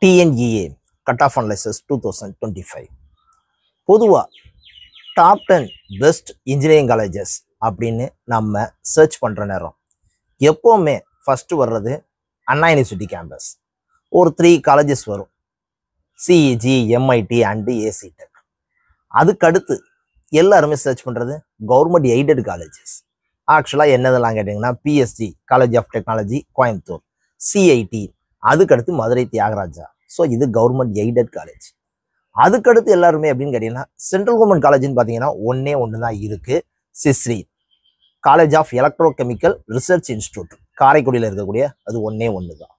TNEA Cutoff Analysis 2025 பொதுவாக top 10 best engineering colleges அப்படின்னு நம்ம சர்ச் பண்ணுற நேரம் எப்போவுமே ஃபஸ்ட்டு வர்றது அண்ணா யூனிவர்சிட்டி கேம்பஸ். ஒரு 3 காலேஜஸ் வரும், CEG, MIT and AC tech. அதுக்கடுத்து எல்லாருமே சர்ச் பண்ணுறது கவர்மெண்ட் எய்டட் காலேஜஸ். ஆக்சுவலாக என்னதெல்லாம் கேட்டிங்கன்னா PSG college of technology Coimbatore, CIT, அதுக்கடுத்து மதுரை தியாகராஜா. ஸோ இது கவர்மெண்ட் எய்டட் காலேஜ். அதுக்கடுத்து எல்லாருமே அப்படின்னு கேட்டிங்கன்னா சென்ட்ரல் கவர்மெண்ட் காலேஜ்னு பார்த்தீங்கன்னா ஒன்று தான் இருக்குது, CECRI college of electrochemical research institute காரைக்குடியில் இருக்கக்கூடிய அது ஒன்று தான்.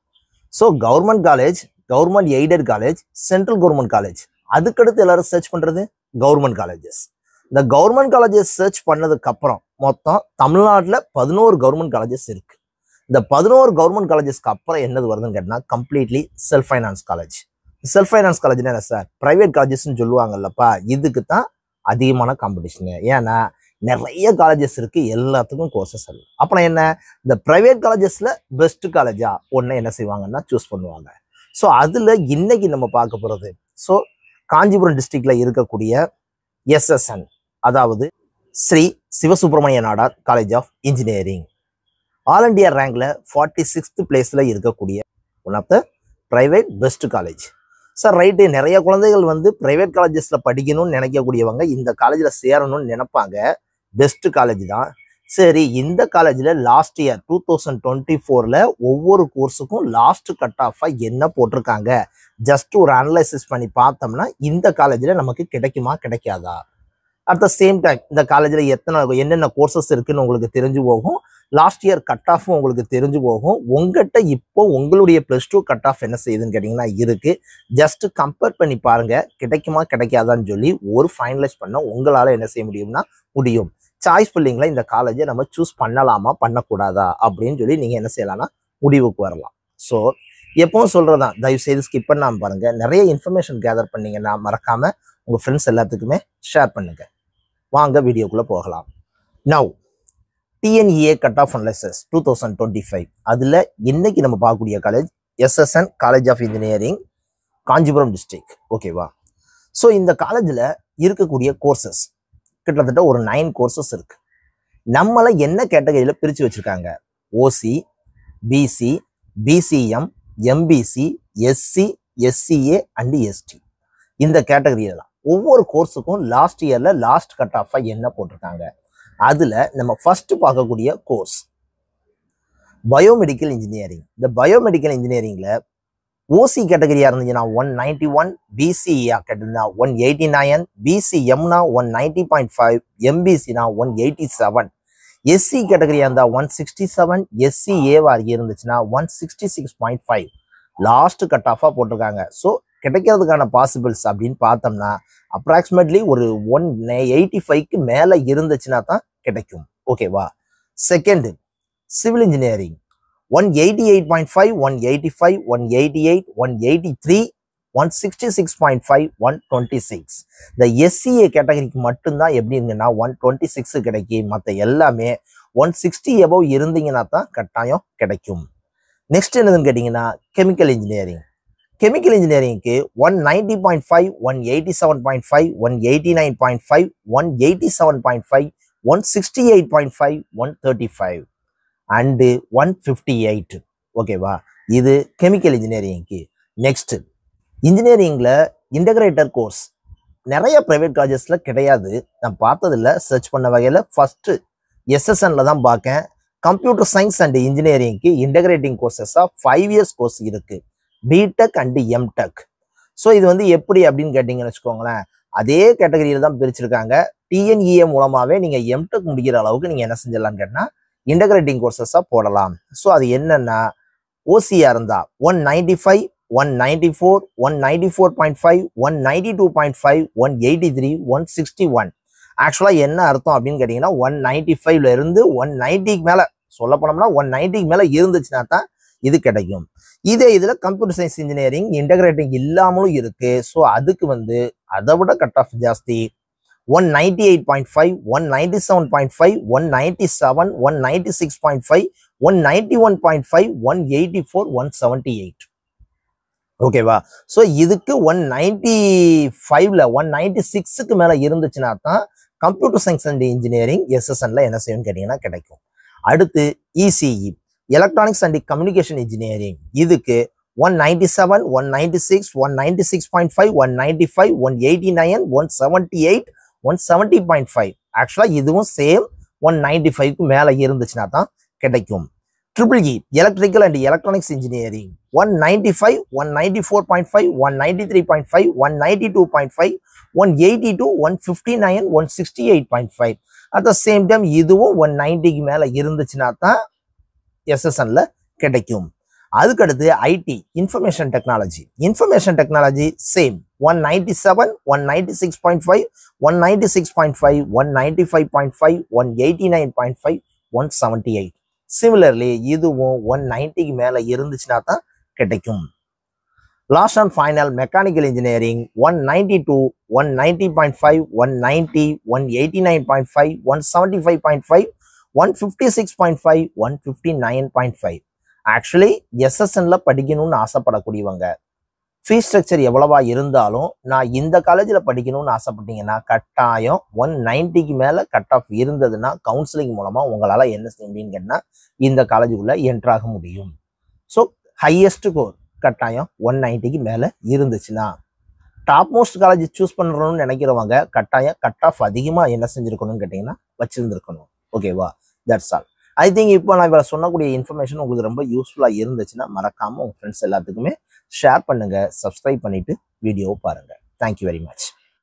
So government college, government aided college, central government college. அதுக்கடுத்து எல்லாரும் சர்ச் பண்ணுறது கவர்மெண்ட் காலேஜஸ். இந்த கவர்மெண்ட் காலேஜஸ் சர்ச் பண்ணதுக்கு அப்புறம் மொத்தம் தமிழ்நாட்டில் 11 கவர்மெண்ட் காலேஜஸ் இருக்கு. இந்த 11 கவர்மெண்ட் காலேஜஸ்க்கு அப்புறம் என்னது வருதுன்னு கேட்டினா completely self finance college. Self finance காலேஜ்னா என்ன சார், பிரைவேட் காலேஜஸ்ன்னு சொல்லுவாங்கல்லப்பா, இதுக்கு தான் அதிகமான காம்படிஷனு. ஏன்னா நிறைய காலேஜஸ் இருக்கு, எல்லாத்துக்கும் கோர்சஸ் இல்லை. அப்புறம் என்ன, இந்த பிரைவேட் காலேஜஸ்ல பெஸ்ட் காலேஜா ஒன்று என்ன செய்வாங்கன்னா சூஸ் பண்ணுவாங்க. ஸோ அதில் இன்னைக்கு நம்ம பார்க்க போகிறது ஸோ காஞ்சிபுரம் டிஸ்ட்ரிக்ட்ல இருக்கக்கூடிய எஸ்எஸ்என், அதாவது Sri Sivasubramaniya Nadar college of engineering, all India ரேங்க்ல 46th பிளேஸ்ல இருக்கக்கூடிய one of the private best college. Sir right, நிறைய குழந்தைகள் வந்து பிரைவேட் காலேஜஸ்ல படிக்கணும்னு நினைக்கக்கூடியவங்க இந்த காலேஜில் சேரணும்னு நினைப்பாங்க. பெஸ்ட் காலேஜ் தான். சரி, இந்த காலேஜில் லாஸ்ட் இயர் 2024ல் ஒவ்வொரு கோர்ஸுக்கும் லாஸ்ட் கட் ஆஃபாக என்ன போட்டிருக்காங்க ஜஸ்ட் ஒரு அனலைசிஸ் பண்ணி பார்த்தோம்னா இந்த காலேஜில் நமக்கு கிடைக்குமா கிடைக்காதா. அட் த சேம் டைம் இந்த காலேஜில் என்னென்ன கோர்சஸ் இருக்குன்னு உங்களுக்கு தெரிஞ்சு போகும், லாஸ்ட் இயர் கட் ஆஃபும் உங்களுக்கு தெரிஞ்சு போகும். உங்கள்கிட்ட இப்போ உங்களுடைய +2 கட் ஆஃப் என்ன செய்யுதுன்னு கேட்டிங்கன்னா இருக்குது. ஜஸ்ட் கம்பேர் பண்ணி பாருங்க, கிடைக்குமா கிடைக்காதான்னு சொல்லி ஒரு ஃபைனலைஸ் பண்ண உங்களால் என்ன செய்ய முடியும்னா முடியும். சாய்ஸ் பில்லிங்கில் இந்த காலேஜை நம்ம சூஸ் பண்ணலாமா பண்ணக்கூடாதா அப்படின்னு சொல்லி நீங்கள் என்ன செய்யலாம்னா முடிவுக்கு வரலாம். ஸோ எப்பவும் சொல்கிறதான், தயவுசெய்து ஸ்கிப் பண்ணாமல் பாருங்கள். நிறைய இன்ஃபர்மேஷன் கேதர் பண்ணிங்கன்னா மறக்காமல் உங்கள் ஃப்ரெண்ட்ஸ் எல்லாத்துக்குமே ஷேர் பண்ணுங்கள். வாங்க வீடியோக்குள்ளே போகலாம். Now TNEA cut off analysis 2025 அதில் இன்னைக்கு நம்ம பார்க்கக்கூடிய college SSN college of engineering, Kanchipuram district. ஓகேவா? ஸோ இந்த காலேஜில் இருக்கக்கூடிய கோர்சஸ் கிட்டத்தட்ட ஒரு 9 கோர்சஸ் இருக்கு. நம்மளை என்ன கேட்டகரியில் பிரித்து வச்சிருக்காங்க, OC, BC, BCM, MBC, SC, SCA and ST. இந்த கேட்டகரியெல்லாம் ஒவ்வொரு கோர்ஸுக்கும் லாஸ்ட் இயரில் லாஸ்ட் கட் ஆஃபாக என்ன போட்டிருக்காங்க. அதில் நம்ம ஃபர்ஸ்ட் பார்க்கக்கூடிய கோர்ஸ் பயோமெடிக்கல் இன்ஜினியரிங். இந்த பயோமெடிக்கல் இன்ஜினியரிங்கில் ஓசி கேட்டகரியாக இருந்துச்சுன்னா 191, பிசியா கேட்டதுன்னா 189, பிசிஎம்னா 190.5, எம்பிசினா 187, எஸ்சி கேட்டகரியாக இருந்தால் 167, எஸ்சிஏவா இருந்துச்சுன்னா 166.5 லாஸ்ட் கட் ஆஃபாக போட்டிருக்காங்க. ஸோ கிடைக்கிறதுக்கான பாசிபிள்ஸ் அப்படின்னு பார்த்தோம்னா அப்ராக்சிமேட்லி ஒரு 185க்கு மேலே இருந்துச்சுன்னா தான் கிடைக்கும். ஓகேவா? Second civil engineering 188.5, 185, 188, 183, 166.5, 126. இந்த எஸ்சிஏ கேட்டகரிக்கு மட்டும்தான் எப்படி இருங்கன்னா 126 கிடைக்கும். மற்ற எல்லாமே 160 எபவ் இருந்தீங்கன்னா தான் கட்டாயம் கிடைக்கும். நெக்ஸ்ட் என்னதுன்னு கேட்டிங்கன்னா கெமிக்கல் இன்ஜினியரிங். கெமிக்கல் இன்ஜினியரிங்க்கு 190.5, 187.5, 189.5, 187.5, 168.5, 135 அண்டு 158. ஓகேவா? இது கெமிக்கல் இன்ஜினியரிங்க்கு. நெக்ஸ்ட் இன்ஜினியரிங்கில் இன்டகிரேட்டர் கோர்ஸ் நிறைய ப்ரைவேட் காலேஜஸில் கிடையாது. நான் பார்த்ததில்ல, சர்ச் பண்ண வகையில் ஃபஸ்ட்டு எஸ்எஸ்என்ல தான் பார்க்கேன். கம்ப்யூட்டர் சயின்ஸ் அண்ட் இன்ஜினியரிங்க்கு இன்டகிரேட்டிங் கோர்சஸாக 5 இயர்ஸ் கோர்ஸ் இருக்குது, பிடெக் அண்டு எம்டெக். ஸோ இது வந்து எப்படி அப்படின்னு கேட்டிங்கன்னு வச்சுக்கோங்களேன், அதே கேட்டகரியில் தான் பிரிச்சிருக்காங்க. TNEA மூலமாகவே நீங்கள் எம்டெக் முடிக்கிற அளவுக்கு நீங்கள் என்ன செஞ்சிடலான்னு கேட்டால் இன்டகிரேட்டிங் கோர்சஸாக போடலாம். ஸோ அது என்னென்னா ஓசியா இருந்தால் 195, 194, 194.5, 192.5, 183, 161. ஆக்சுவலாக என்ன அர்த்தம் அப்படின்னு கேட்டிங்கன்னா 195ல இருந்து 190க்கு மேலே, சொல்ல போனோம்னா 190க்கு மேலே இருந்துச்சுன்னா தான் இது கிடைக்கும். இதே இதில் கம்ப்யூட்டர் சயின்ஸ் இன்ஜினியரிங் இன்டகிரேட்டிங் இல்லாமலும் இருக்கு. ஸோ அதுக்கு வந்து அதை விட கட் ஆஃப் ஜாஸ்தி. 198.5, 197.5, 197, 196.5, 191.5, 184, 178. ஓகேவா? ஸோ இதுக்கு 195ல 196க்கு மேலே இருந்துச்சுன்னா தான் கம்ப்யூட்டர் சயின்ஸ் அண்ட் இன்ஜினியரிங் எஸ்எஸ்என்ல என்ன செய்யும்னு கேட்டிங்கன்னா கிடைக்கும். அடுத்து ECE electronics and communication engineering இதுக்கு 197, 196, 196.5, 195, 189, 178, 170.5. ஆக்சுவலாக இதுவும் சேம் 195க்கு மேலே இருந்துச்சுன்னா தான் கிடைக்கும். Triple electrical and electronics engineering 195, 194.5, 193.5, 192.5, 182, 159, 168.5. At the same time இதுவும் 190க்கு மேலே இருந்துச்சுன்னா தான் எஸ்எஸ்என்ல கிடைக்கும். அதுக்கடுத்து IT information technology same 197, 196.5, 196.5, 195.5, 189.5, 178. Similarly இதுவும் 190க்கு மேலே இருந்துச்சுன்னா தான் கிடைக்கும். Last and final mechanical engineering 192, 190.5, 190, 189.5, 175.5, 156.5, 159.5. Actually எஸ்எஸ்என்ல படிக்கணும்னு ஆசைப்படக்கூடியவங்க ஃபீஸ் ஸ்ட்ரக்சர் எவ்வளவா இருந்தாலும் நான் இந்த காலேஜில் படிக்கணும்னு ஆசைப்பட்டீங்கன்னா கட்டாயம் 190க்கு மேலே கட் ஆஃப் இருந்ததுன்னா கவுன்சிலிங் மூலமாக உங்களால் என்ன செய்ய முடியும்னு கேட்டால் இந்த காலேஜுக்குள்ளே என்ட்ராக முடியும். ஸோ ஹையஸ்ட் கோர் கட்டாயம் 190க்கு மேலே இருந்துச்சுன்னா டாப் மோஸ்ட் காலேஜ் சூஸ் பண்ணுறோம்னு நினைக்கிறவங்க கட்டாயம் கட் ஆஃப் அதிகமாக என்ன செஞ்சுருக்கணும்னு கேட்டிங்கன்னா வச்சுருந்துருக்கணும். ஓகேவா? That's all. ஐ திங்க் இப்போ நான் இவரை சொன்னக்கூடிய இன்ஃபர்மேஷன் உங்களுக்கு ரொம்ப யூஸ்ஃபுல்லாக இருந்துச்சுன்னா மறக்காமல் உங்கள் ஃப்ரெண்ட்ஸ் எல்லாத்துக்குமே ஷேர் பண்ணுங்கள், சப்ஸ்கிரைப் பண்ணிவிட்டு வீடியோவை பாருங்கள். Thank you very much.